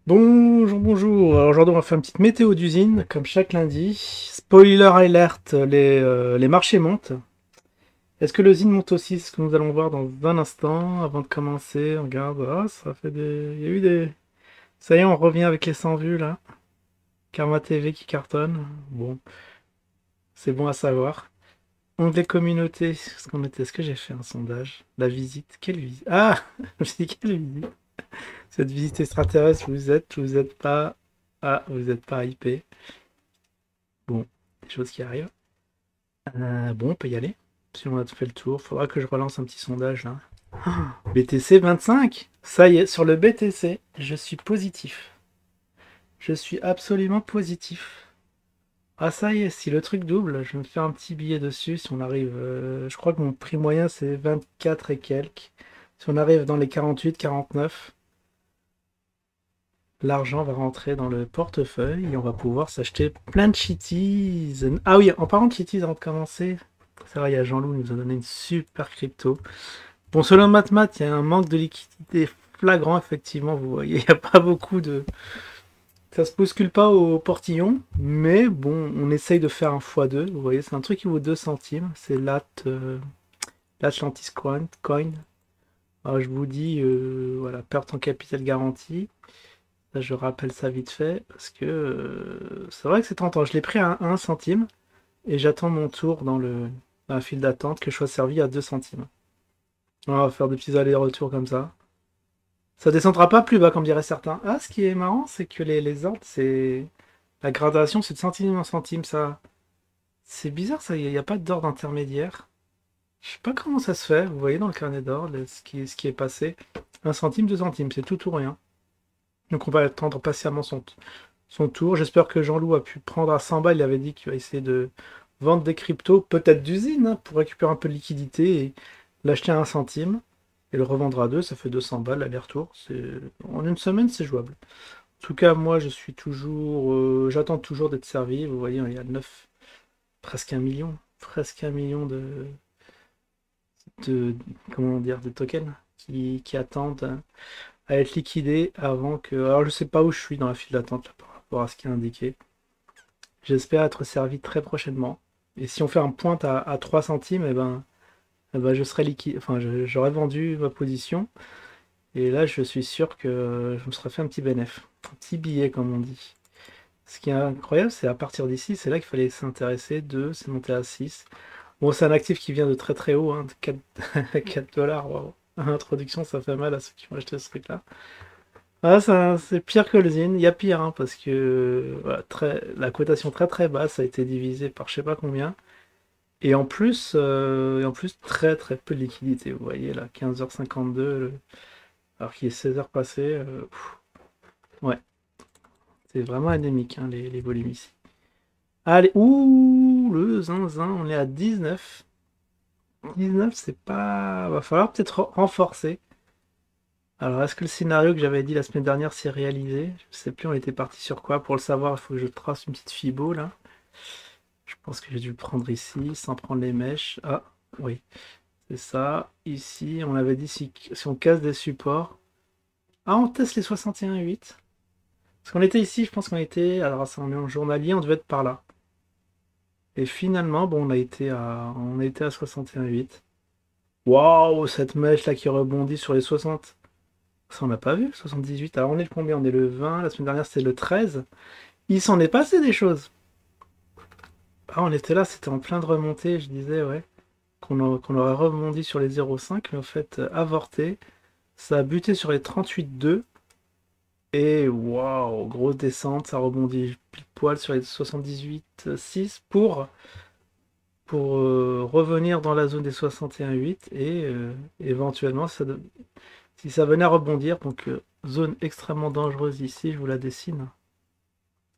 Bonjour, bonjour. Alors aujourd'hui, on va faire une petite météo d'usine, comme chaque lundi. Spoiler alert, les marchés montent. Est-ce que l'usine monte aussi? C'est ce que nous allons voir dans un instant. Avant de commencer, on regarde. Ah, ça fait des... Il y a eu des... Ça y est, on revient avec les 100 vues, là. Karma TV qui cartonne. Bon, c'est bon à savoir. Onglet communauté. Est-ce que j'ai fait un sondage? La visite. Quelle visite? Ah! Je me suis dit, quelle visite? Cette visite extraterrestre, vous êtes pas... Ah, vous n'êtes pas hypé. Bon, des choses qui arrivent. Bon, on peut y aller. Si on a fait le tour, faudra que je relance un petit sondage là. BTC 25. Ça y est, sur le BTC, je suis positif. Je suis absolument positif. Ah ça y est, si le truc double, je vais me faire un petit billet dessus. Si on arrive, je crois que mon prix moyen c'est 24 et quelques. Si on arrive dans les 48, 49, l'argent va rentrer dans le portefeuille et on va pouvoir s'acheter plein de cheaties. Ah oui, en parlant de cheaties, avant de commencer, c'est vrai, il y a Jean-Loup qui nous a donné une super crypto. Bon, selon Matmat, il y a un manque de liquidité flagrant, effectivement, vous voyez, il n'y a pas beaucoup de... Ça se bouscule pas au portillon, mais bon, on essaye de faire un x2, vous voyez, c'est un truc qui vaut 2 centimes, c'est l'Atlantis Coin. Alors je vous dis, voilà, perte en capital garantie. Là, je rappelle ça vite fait, parce que c'est vrai que c'est tentant. Je l'ai pris à 1 centime, et j'attends mon tour dans la file d'attente, que je sois servi à 2 centimes. On va faire des petits allers-retours comme ça. Ça descendra pas plus bas, comme diraient certains. Ah, ce qui est marrant, c'est que les ordres, c'est... La gradation, c'est de centime en centime, ça... C'est bizarre, ça, il n'y a pas d'ordre intermédiaire. Je sais pas comment ça se fait, vous voyez dans le carnet d'ordre, ce qui est passé. 1 centime, 2 centimes, c'est tout ou rien. Donc on va attendre patiemment son tour. J'espère que Jean-Loup a pu prendre à 100 balles. Il avait dit qu'il va essayer de vendre des cryptos, peut-être d'usine, hein, pour récupérer un peu de liquidité et l'acheter à 1 centime et le revendre à 2. Ça fait 200 balles aller-retour. En une semaine, c'est jouable. En tout cas, moi, je suis toujours, j'attends toujours d'être servi. Vous voyez, il y a 9, presque un million de, comment dire, de tokens qui attendent à être liquidés avant que. Alors, je sais pas où je suis dans la file d'attente là, par rapport à ce qui est indiqué. J'espère être servi très prochainement. Et si on fait un point à 3 centimes, eh ben, je serai liquide. Enfin, j'aurais vendu ma position. Et là, je suis sûr que je me serais fait un petit bénéf. Un petit billet, comme on dit. Ce qui est incroyable, c'est à partir d'ici, c'est là qu'il fallait s'intéresser. 2, c'est monté à 6. Bon, c'est un actif qui vient de très très haut, hein, de 4 dollars. Wow. Introduction, ça fait mal à ceux qui ont acheté ce truc-là. Ah, c'est pire que le Zine. Il y a pire, hein, parce que voilà, la cotation très très basse ça a été divisée par je sais pas combien. Et en plus très très peu de liquidité. Vous voyez là, 15h52, alors qu'il est 16 heures passées. Ouais, c'est vraiment anémique, hein, les volumes ici. Allez, ouh, le zinzin, on est à 19. 19, c'est pas... Va falloir peut-être renforcer. Alors, est-ce que le scénario que j'avais dit la semaine dernière s'est réalisé? Je sais plus, on était parti sur quoi. Pour le savoir, il faut que je trace une petite fibo, là. Je pense que j'ai dû le prendre ici, sans prendre les mèches. Ah, oui, c'est ça. Ici, on avait dit si on casse des supports. Ah, on teste les 61,8. Parce qu'on était ici, je pense qu'on était... Alors, ça, on est en journalier, on devait être par là. Et finalement, bon, on a été à 61,8. Waouh, cette mèche là qui rebondit sur les 60. Ça, on n'a pas vu, 78. Alors, on est le combien? On est le 20. La semaine dernière, c'était le 13. Il s'en est passé des choses. Ah, on était là, c'était en plein de remontée. Je disais, ouais, qu'on aurait rebondi sur les 0,5, mais en fait, avorté. Ça a buté sur les 38,2. Et waouh, grosse descente. Ça rebondit pile poil sur les 78,6 pour revenir dans la zone des 61,8. Et éventuellement, si ça venait à rebondir, donc zone extrêmement dangereuse ici, je vous la dessine.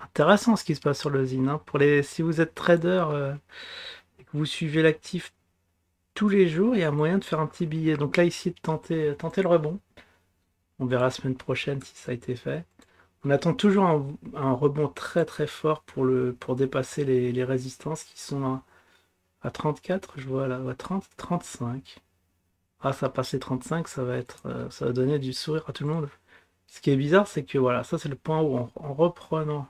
Intéressant ce qui se passe sur le Zine, hein. Si vous êtes trader et que vous suivez l'actif tous les jours, il y a moyen de faire un petit billet. Donc là, ici, de tenter le rebond. On verra la semaine prochaine si ça a été fait. On attend toujours un rebond très très fort pour dépasser les résistances qui sont à 34, je vois là, à 30, 35. Ah, ça passe les 35, ça va donner du sourire à tout le monde. Ce qui est bizarre, c'est que voilà, ça c'est le point où en reprenant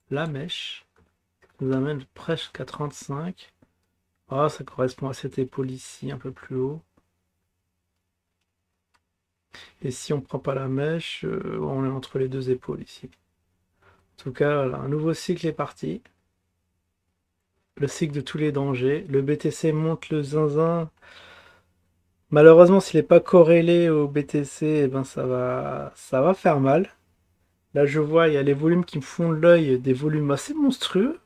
la mèche, ça nous amène presque à 35. Ah, ça correspond à cette épaule ici, un peu plus haut. Et si on prend pas la mèche, on est entre les deux épaules ici. En tout cas, voilà, un nouveau cycle est parti. Le cycle de tous les dangers. Le BTC monte le zinzin. Malheureusement, s'il n'est pas corrélé au BTC, eh ben ça va faire mal. Là, je vois, il y a les volumes qui me font l'œil, des volumes assez monstrueux.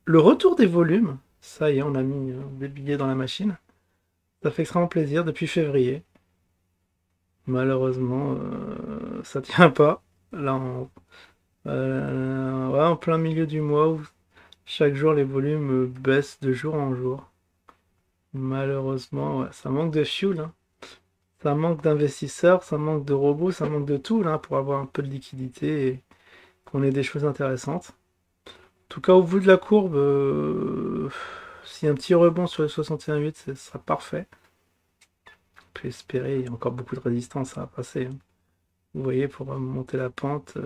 Le retour des volumes, ça y est, on a mis des billets dans la machine. Ça fait extrêmement plaisir depuis février. Malheureusement, ça tient pas. Là, ouais, en plein milieu du mois où chaque jour les volumes baissent de jour en jour. Malheureusement, ouais, ça manque de fuel, hein. Ça manque d'investisseurs, ça manque de robots, ça manque de tout là pour avoir un peu de liquidité et qu'on ait des choses intéressantes. En tout cas, au bout de la courbe, si un petit rebond sur le 61,8, ce sera parfait. On peut espérer, il y a encore beaucoup de résistance à passer, hein. Vous voyez, pour monter la pente.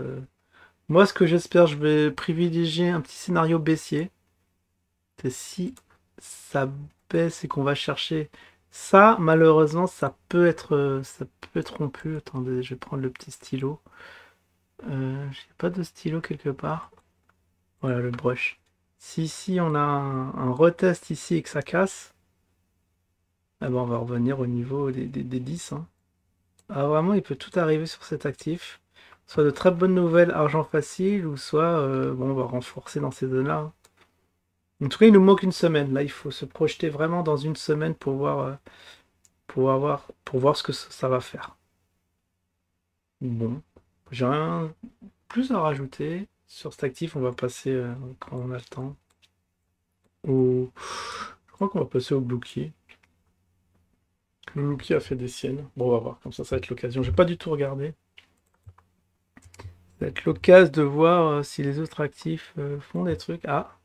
Moi, ce que j'espère, je vais privilégier un petit scénario baissier. C'est si ça baisse et qu'on va chercher ça, malheureusement, ça peut être rompu. Attendez, je vais prendre le petit stylo. J'ai pas de stylo quelque part. Voilà, le brush. Si ici on a un retest ici et que ça casse, eh ben on va revenir au niveau des 10, hein. Ah, vraiment, il peut tout arriver sur cet actif. Soit de très bonnes nouvelles, argent facile, ou soit bon, on va renforcer dans ces zones-là, hein. En tout cas, il nous manque une semaine. Là, il faut se projeter vraiment dans une semaine pour voir ce que ça va faire. Bon, j'ai rien plus à rajouter. Sur cet actif, on va passer, quand on a le temps, je crois qu'on va passer au Blue Key. Le Blue Key a fait des siennes. Bon, on va voir, comme ça va être l'occasion. J'ai pas du tout regardé. Ça va être l'occasion de voir si les autres actifs font des trucs. Ah,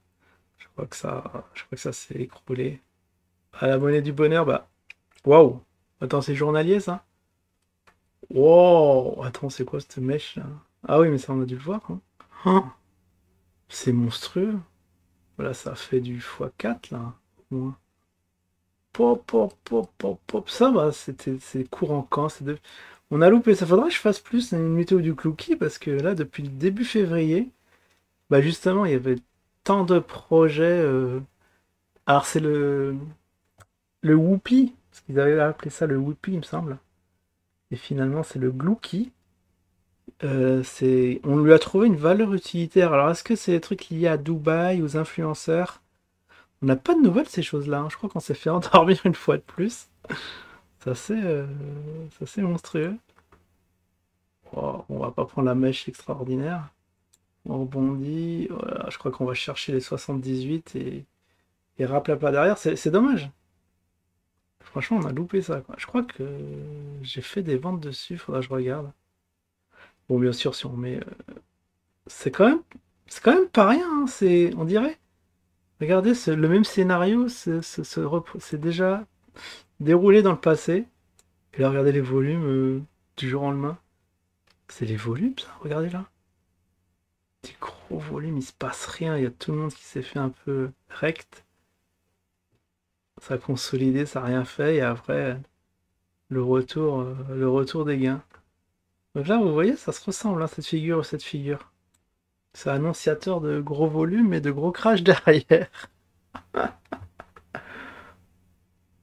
je crois que ça s'est écroulé. À la monnaie du bonheur, bah, waouh! Attends, c'est journalier ça? Wow! Attends, c'est quoi cette mèche là? Ah oui, mais ça on a dû le voir, hein. Oh, c'est monstrueux. Voilà, ça fait du x4 là, au moins. Pop, pop, pop, pop, pop. Ça, bah, c'est courant quand? On a loupé. Ça faudrait que je fasse plus une météo du Clookie parce que là, depuis le début février, bah justement, il y avait tant de projets. Alors, c'est le Whoopi, parce qu'ils avaient appelé ça le Whoopi, il me semble. Et finalement, c'est le Glookie. On lui a trouvé une valeur utilitaire. Alors, est-ce que c'est des trucs liés à Dubaï, aux influenceurs? On n'a pas de nouvelles de ces choses-là, hein. Je crois qu'on s'est fait endormir une fois de plus. C'est assez monstrueux. Oh, on va pas prendre la mèche extraordinaire. On rebondit. Voilà, je crois qu'on va chercher les 78 et rap pas derrière. C'est dommage. Franchement, on a loupé ça, quoi. Je crois que j'ai fait des ventes dessus. Faudra que je regarde. Bon, bien sûr, si on met. C'est quand même, c'est quand même pas rien, hein. On dirait. Regardez, le même scénario c'est déjà déroulé dans le passé. Et là, regardez les volumes du jour au lendemain. C'est les volumes, ça, regardez là. Des gros volumes, il se passe rien. Il y a tout le monde qui s'est fait un peu rect. Ça a consolidé, ça n'a rien fait. Et après, le retour des gains. Donc là, vous voyez, ça se ressemble, hein, cette figure ou cette figure. C'est annonciateur de gros volumes et de gros crash derrière.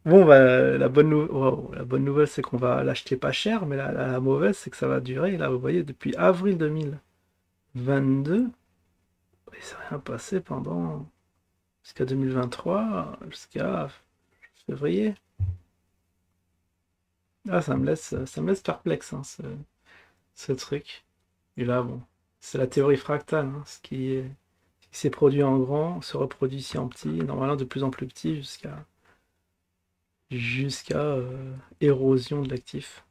Bon, bah, la bonne nouvelle, c'est qu'on va l'acheter pas cher, mais la mauvaise, c'est que ça va durer. Là, vous voyez, depuis avril 2022, il s'est rien passé jusqu'à 2023, jusqu'à février. Ah, ça me laisse perplexe, hein, ce truc. Et là, bon, c'est la théorie fractale, hein. Ce qui s'est produit en grand se reproduit ici en petit, normalement de plus en plus petit jusqu'à érosion de l'actif.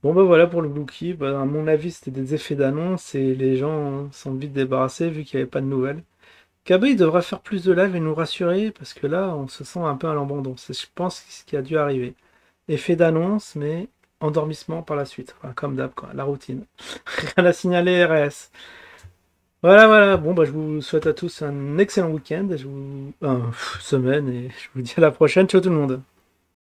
Bon bah voilà pour le Blue bah, à mon avis c'était des effets d'annonce et les gens sont vite débarrassés vu qu'il n'y avait pas de nouvelles. KB il devrait faire plus de live et nous rassurer parce que là on se sent un peu à l'abandon. C'est je pense ce qui a dû arriver. Effet d'annonce mais endormissement par la suite. Voilà, comme d'hab, quoi, la routine. Rien à signaler, RS. Voilà, voilà. Bon, bah, je vous souhaite à tous un excellent week-end, semaine, et je vous dis à la prochaine. Ciao tout le monde.